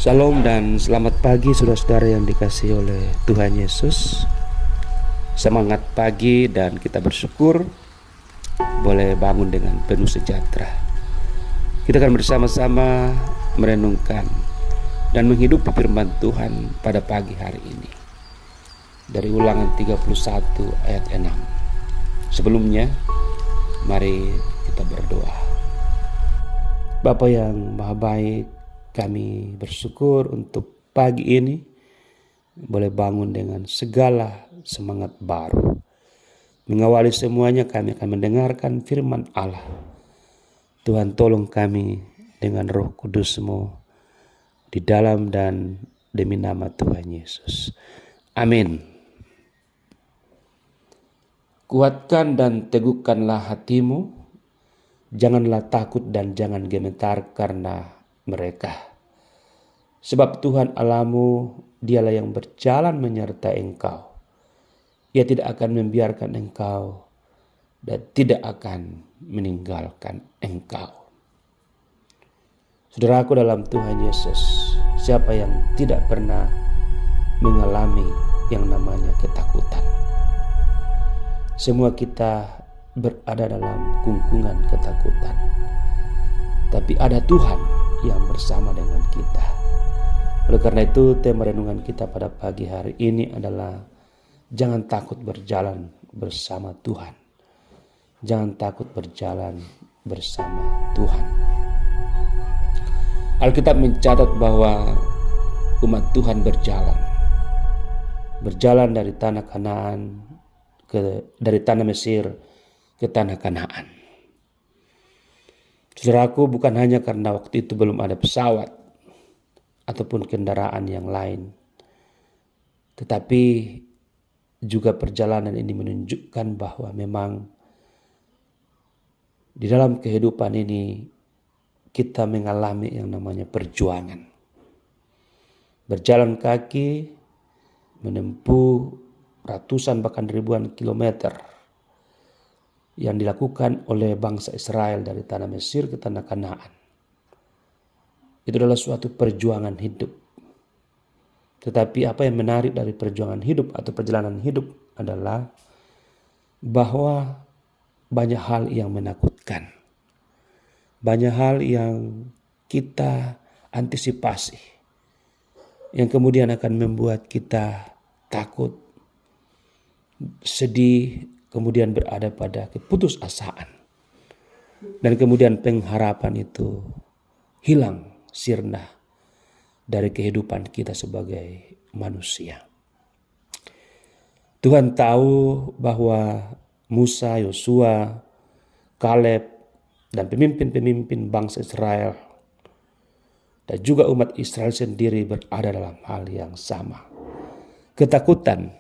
Shalom dan selamat pagi saudara-saudara yang dikasihi oleh Tuhan Yesus. Semangat pagi dan kita bersyukur boleh bangun dengan penuh sejahtera. Kita akan bersama-sama merenungkan dan menghidupi firman Tuhan pada pagi hari ini. Dari Ulangan 31 ayat 6. Sebelumnya, mari kita berdoa. Bapa yang Maha Baik, kami bersyukur untuk pagi ini boleh bangun dengan segala semangat baru. Mengawali semuanya kami akan mendengarkan firman Allah. Tuhan tolong kami dengan Roh Kudus-Mu di dalam dan demi nama Tuhan Yesus. Amin. Kuatkan dan teguhkanlah hatimu, janganlah takut dan jangan gemetar karena mereka. Sebab Tuhan Allahmu, dialah yang berjalan menyertai engkau. Ia tidak akan membiarkan engkau dan tidak akan meninggalkan engkau. Saudaraku dalam Tuhan Yesus, siapa yang tidak pernah mengalami yang namanya ketakutan? Semua kita berada dalam kungkungan ketakutan. Tapi ada Tuhan yang bersama dengan kita. Oleh karena itu, tema renungan kita pada pagi hari ini adalah jangan takut berjalan bersama Tuhan. Jangan takut berjalan bersama Tuhan. Alkitab mencatat bahwa umat Tuhan berjalan dari tanah Kanaan dari tanah Mesir ke tanah Kanaan. Saudaraku, bukan hanya karena waktu itu belum ada pesawat ataupun kendaraan yang lain, tetapi juga perjalanan ini menunjukkan bahwa memang di dalam kehidupan ini kita mengalami yang namanya perjuangan. Berjalan kaki menempuh ratusan bahkan ribuan kilometer yang dilakukan oleh bangsa Israel dari tanah Mesir ke tanah Kanaan. Itu adalah suatu perjuangan hidup. Tetapi apa yang menarik dari perjuangan hidup atau perjalanan hidup adalah bahwa banyak hal yang menakutkan. Banyak hal yang kita antisipasi, yang kemudian akan membuat kita takut, sedih, kemudian berada pada keputusasaan. Dan kemudian pengharapan itu hilang, sirna dari kehidupan kita sebagai manusia. Tuhan tahu bahwa Musa, Yosua, Kaleb, dan pemimpin-pemimpin bangsa Israel dan juga umat Israel sendiri berada dalam hal yang sama. Ketakutan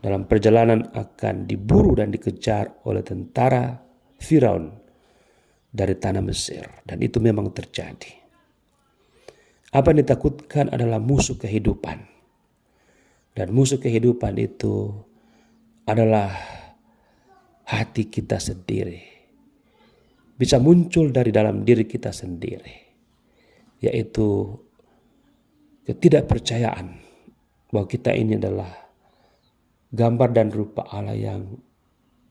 dalam perjalanan akan diburu dan dikejar oleh tentara Firaun dari tanah Mesir. Dan itu memang terjadi. Apa yang ditakutkan adalah musuh kehidupan. Dan musuh kehidupan itu adalah hati kita sendiri. Bisa muncul dari dalam diri kita sendiri. Yaitu ketidakpercayaan bahwa kita ini adalah gambar dan rupa Allah yang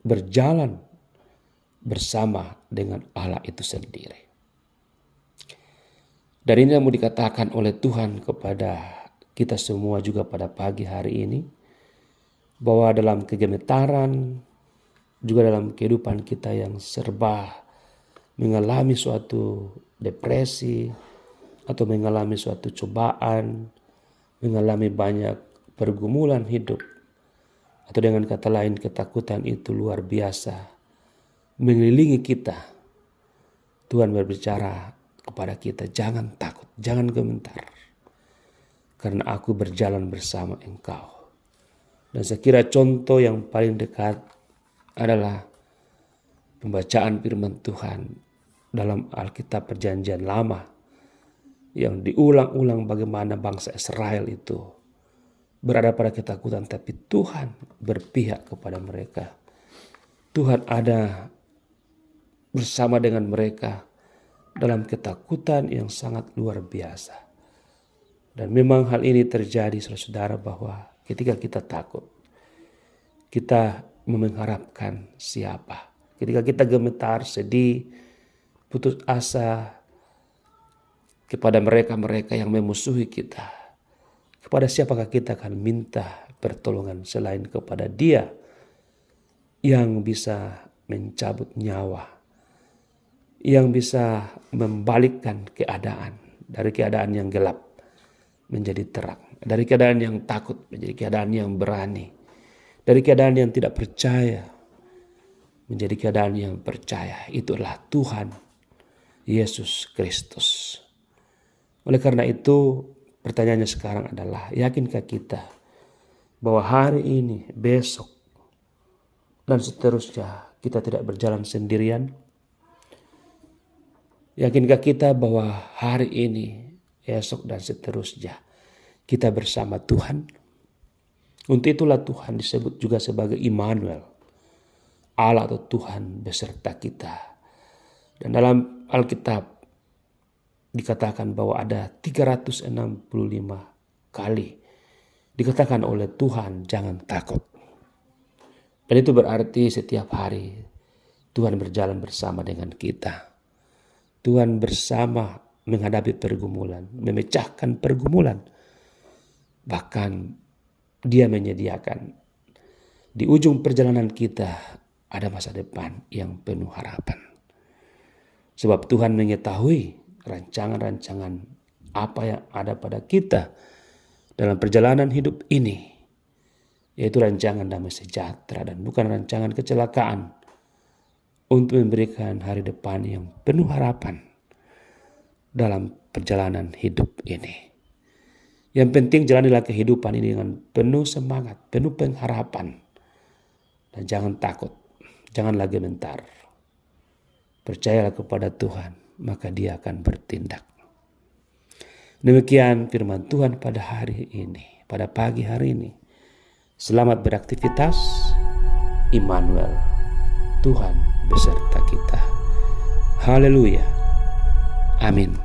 berjalan bersama dengan Allah itu sendiri. Dan ini yang mau dikatakan oleh Tuhan kepada kita semua juga pada pagi hari ini. Bahwa dalam kegemetaran, juga dalam kehidupan kita yang serba mengalami suatu depresi, atau mengalami suatu cobaan, mengalami banyak pergumulan hidup, atau dengan kata lain ketakutan itu luar biasa mengelilingi kita. Tuhan berbicara kepada kita, jangan takut, jangan gemetar, karena aku berjalan bersama engkau. Dan saya kira contoh yang paling dekat adalah pembacaan firman Tuhan dalam Alkitab Perjanjian Lama, yang diulang-ulang bagaimana bangsa Israel itu berada pada ketakutan, tapi Tuhan berpihak kepada mereka. Tuhan ada bersama dengan mereka dalam ketakutan yang sangat luar biasa. Dan memang hal ini terjadi, saudara-saudara, bahwa ketika kita takut, kita mengharapkan siapa. Ketika kita gemetar, sedih, putus asa kepada mereka-mereka yang memusuhi kita, kepada siapakah kita akan minta pertolongan selain kepada Dia yang bisa mencabut nyawa, yang bisa membalikkan keadaan dari keadaan yang gelap menjadi terang, dari keadaan yang takut menjadi keadaan yang berani, dari keadaan yang tidak percaya menjadi keadaan yang percaya. Itulah Tuhan Yesus Kristus. Oleh karena itu, pertanyaannya sekarang adalah, yakinkah kita bahwa hari ini, besok, dan seterusnya kita tidak berjalan sendirian? Yakinkah kita bahwa hari ini, esok, dan seterusnya kita bersama Tuhan? Untuk itulah Tuhan disebut juga sebagai Immanuel, Allah atau Tuhan beserta kita. Dan dalam Alkitab dikatakan bahwa ada 365 kali dikatakan oleh Tuhan, jangan takut. Dan itu berarti setiap hari Tuhan berjalan bersama dengan kita. Tuhan bersama menghadapi pergumulan, memecahkan pergumulan. Bahkan Dia menyediakan di ujung perjalanan kita ada masa depan yang penuh harapan. Sebab Tuhan mengetahui rancangan-rancangan apa yang ada pada kita dalam perjalanan hidup ini, yaitu rancangan damai sejahtera dan bukan rancangan kecelakaan, untuk memberikan hari depan yang penuh harapan dalam perjalanan hidup ini. Yang penting jalanilah kehidupan ini dengan penuh semangat, penuh pengharapan, dan jangan takut, janganlah gemetar. Percayalah kepada Tuhan, maka Dia akan bertindak. Demikian firman Tuhan pada hari ini, pada pagi hari ini. Selamat beraktivitas. Immanuel, Tuhan beserta kita. Haleluya. Amin.